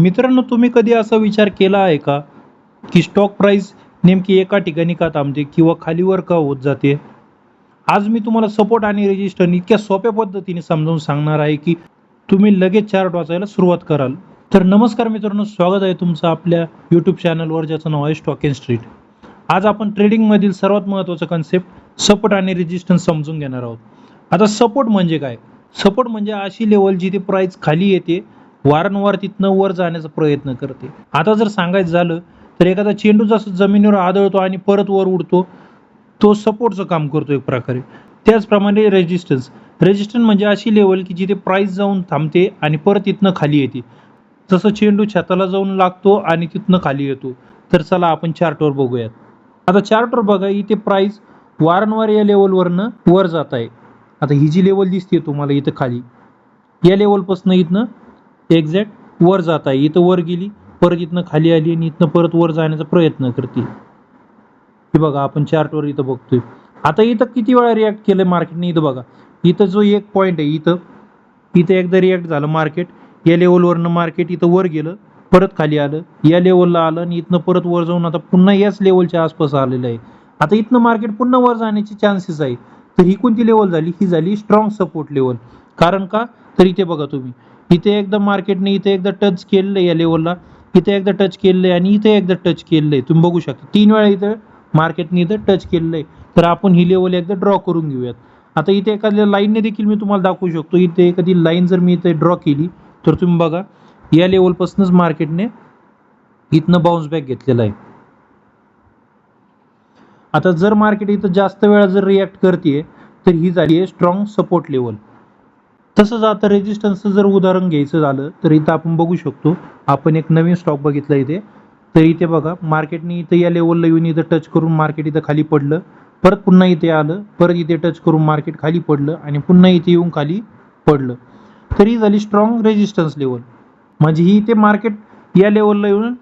मित्रांनो, तुम्ही कधी असा विचार केला आहे का, की स्टॉक प्राइस नेमकी एका ठिकाणी का थांबते किंवा खालीवर का होत जाते? आज मी तुम्हाला सपोर्ट आणि रेजिस्टन्स इतक्या सोप्या पद्धतीने समजावून सांगणार आहे, की तुम्ही लगेच चार्ट वाचायला सुरुवात कराल. तर नमस्कार मित्रांनो, स्वागत आहे तुमचं आपल्या YouTube चॅनलवर ज्याचं नाव आहे स्टॉक अँड स्ट्रीट. आज आपण ट्रेडिंगमधील सर्वात महत्त्वाचा कन्सेप्ट सपोर्ट आणि रेजिस्टन्स समजून घेणार आहोत. आता सपोर्ट म्हणजे काय? सपोर्ट म्हणजे अशी लेवल जिथे प्राइस खाली येते, वारंवार तिथनं वर जाण्याचा प्रयत्न करते. आता जर सांगायचं झालं तर एखादा चेंडू जसं जमिनीवर आदळतो आणि परत वर उडतो, तो सपोर्टचं काम करतो एक प्रकारे. त्याचप्रमाणे रेजिस्टन्स म्हणजे अशी लेवल की जिथे प्राइस जाऊन थांबते आणि परत तिथनं खाली येते. जसं चेंडू छताला जाऊन लागतो आणि तिथनं खाली येतो. तर चला आपण चार्टवर बघूयात. आता चार्टवर बघा, इथे प्राइस वारंवार या लेवलवरनं वर जात आहे. आता ही जी लेवल दिसते तुम्हाला इथं खाली, या लेवलपासून इथनं एक्झॅक्ट वर जात आहे. इथं वर गेली, परत इथनं खाली आली आणि इथनं परत वर जाण्याचा प्रयत्न करते. हे बघा, आपण चार्टवर इथं बघतोय. आता इथं किती वेळा रिॲक्ट केलं मार्केटने, इथं बघा. इथं जो एक पॉईंट आहे, इथं एकदा रिॲक्ट झालं मार्केट. या लेवलवरनं मार्केट इथं वर गेलं, परत खाली आलं, या लेवलला आलं आणि इथनं परत वर जाऊन आता पुन्हा याच लेवलच्या आसपास आलेलं आहे. आता इथनं मार्केट पुन्हा वर जाण्याचे चान्सेस आहे. तर ही कोणती लेवल झाली? ही झाली स्ट्रॉंग सपोर्ट लेवल. कारण का? तर इथे बघा तुम्ही, इथे एकदा मार्केटने इथे एकदा टच केलेलं आहे या लेवलला, इथे एकदा टच केलेलं आहे आणि इथे एकदा टच केलेलं आहे. तुम्ही बघू शकता 3 वेळा इथं मार्केटने इथं टच केलेलं आहे. तर आपण ही लेवल एकदा ड्रॉ करून घेऊयात. आता इथे एखाद्या लाईनने देखील मी तुम्हाला दाखवू शकतो. इथे एखादी लाईन जर मी इथे ड्रॉ केली तर तुम्ही बघा, या लेवलपासूनच मार्केटने इथनं बाउन्स बॅक घेतलेला आहे. आता जर मार्केट इथं जास्त वेळा जर रिॲक्ट करते तर ही झाली आहे स्ट्रॉंग सपोर्ट लेवल. तसंच आता रेजिस्टन्सचं जर उदाहरण घ्यायचं झालं तर इथं आपण बघू शकतो. आपण एक नवीन स्टॉक बघितला इथे. तर इथे बघा, मार्केटने इथं या लेवलला येऊन इथं टच करून मार्केट इथं खाली पडलं, परत पुन्हा इथे आलं, परत इथे टच करून मार्केट खाली पडलं आणि पुन्हा इथे येऊन खाली पडलं. तर ही झाली स्ट्रॉंग रेजिस्टन्स लेवल. म्हणजे ही इथे मार्केट या लेवलला येऊन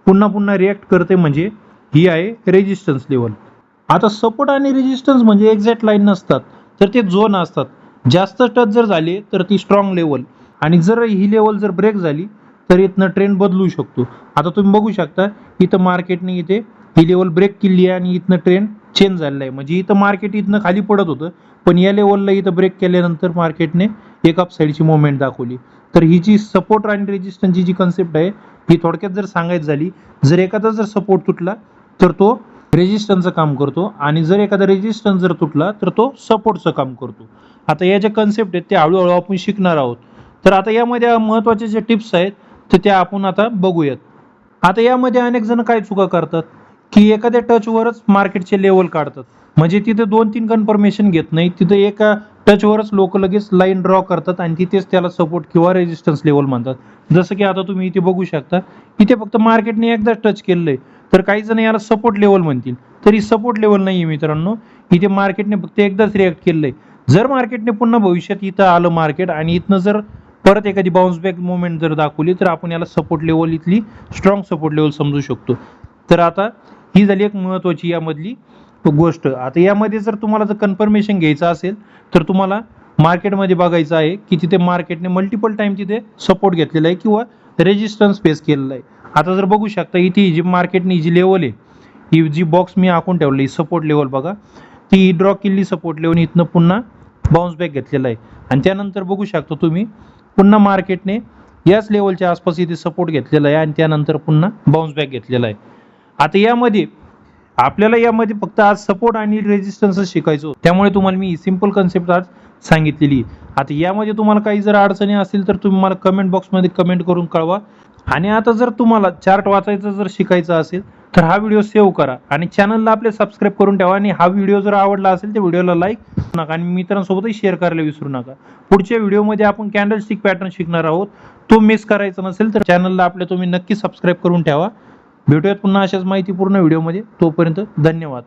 पुन्हा पुन्हा रिॲक्ट करते, म्हणजे ही आहे रेजिस्टन्स लेवल. आता सपोर्ट आणि रेजिस्टन्स म्हणजे एक्झॅक्ट लाईन नसतात, तर ते झोन असतात. जास्त टच जर झाले तर ती स्ट्रॉंग लेवल, आणि जर ही लेवल जर ब्रेक झाली तर इथनं ट्रेंड बदलू शकतो. आता तुम्ही बघू शकता, इथं मार्केटने इथे ही लेवल ब्रेक केली आहे आणि इथनं ट्रेंड चेंज झालेला आहे. म्हणजे इथं मार्केट इथनं खाली पडत होतं, पण या लेवलला इथं ब्रेक केल्यानंतर मार्केटने एक अप साईडची मुवमेंट दाखवली. तर ही जी सपोर्ट आणि रेजिस्टन्सची जी कन्सेप्ट आहे, ही थोडक्यात जर सांगायची झाली, जर एखादा जर सपोर्ट तुटला तर तो रेजिस्टन्सचं काम करतो आणि जर एखादा रेजिस्टन्स जर तुटला तर तो सपोर्टचं काम करतो. आता या ज्या कन्सेप्ट आहेत ते हळूहळू आपण शिकणार आहोत. तर आता यामध्ये महत्त्वाचे जे टिप्स आहेत तर त्या आपण आता बघूयात. आता यामध्ये अनेक जण काय चुका करतात, की एखाद्या टचवरच मार्केटचे लेवल काढतात. म्हणजे तिथे 2-3 कन्फर्मेशन घेत नाही, तिथे एका टचवरच लोक लगेच लाईन ड्रॉ करतात आणि तिथेच त्याला सपोर्ट किंवा रेजिस्टन्स लेवल म्हणतात. जसं की आता तुम्ही इथे बघू शकता, इथे फक्त मार्केटने एकदा टच केलेलं आहे, तर काही जण याला सपोर्ट लेवल म्हणतील. तरी सपोर्ट लेवल नाही आहे मित्रांनो, इथे मार्केटने फक्त एकदाच रिॲक्ट केलेलं आहे. जर मार्केटने पुन्हा भविष्यात इथं आलं मार्केट आणि इथनं जर परत एखादी बाउन्स बॅक मुवमेंट जर दाखवली तर आपण याला सपोर्ट लेवल, इथली स्ट्रॉंग सपोर्ट लेवल समजू शकतो. तर आता ही झाली एक महत्त्वाची यामधली गोष्ट. आता यामध्ये जर तुम्हाला जर कन्फर्मेशन घ्यायचं असेल तर तुम्हाला मार्केटमध्ये बघायचं आहे की तिथे मार्केटने मल्टिपल टाइम तिथे सपोर्ट घेतलेला आहे किंवा रेजिस्टन्स फेस केलेला आहे. आता जर बघू शकता, इथे जी मार्केटने जी लेवल आहे, ही जी बॉक्स मी आखून ठेवली सपोर्ट लेवल बघा, ती ड्रॉ केली सपोर्ट लेवल, इथनं पुन्हा बाउन्स बॅक घेतलेला आहे. आणि त्यानंतर बघू शकता तुम्ही, पुन्हा मार्केटने याच लेवलच्या आसपास इथे सपोर्ट घेतलेला आहे आणि त्यानंतर पुन्हा बाउन्स बॅक घेतलेला आहे. आता यामध्ये आपल्याला फक्त आज सपोर्ट आणि रेजिस्टन्सच शिकायचं, त्यामुळे तुम्हाला मी सिंपल कन्सेप्ट आज सांगितलेली. आता यामध्ये तुम्हाला काही जर अडचणी असतील तर तुम्ही मला कमेंट बॉक्समध्ये कमेंट करून कळवा. आणि आता जर तुम्हाला चार्ट वाचायचं जर शिकायचं असेल तर हा व्हिडिओ सेव्ह करा आणि चॅनलला आपले सबस्क्राईब करून ठेवा. आणि हा व्हिडिओ जर आवडला असेल तर व्हिडिओला लाईक नका आणि मित्रांसोबतही शेअर करायला विसरू नका. पुढच्या व्हिडिओमध्ये आपण कॅन्डलस्टिक पॅटर्न शिकणार आहोत. तो मिस करायचा नसेल तर चॅनलला आपल्या तुम्ही नक्की सबस्क्राईब करून ठेवा. भेटूयात पुन्हा अशाच माहितीपूर्ण व्हिडिओमध्ये. तोपर्यंत धन्यवाद.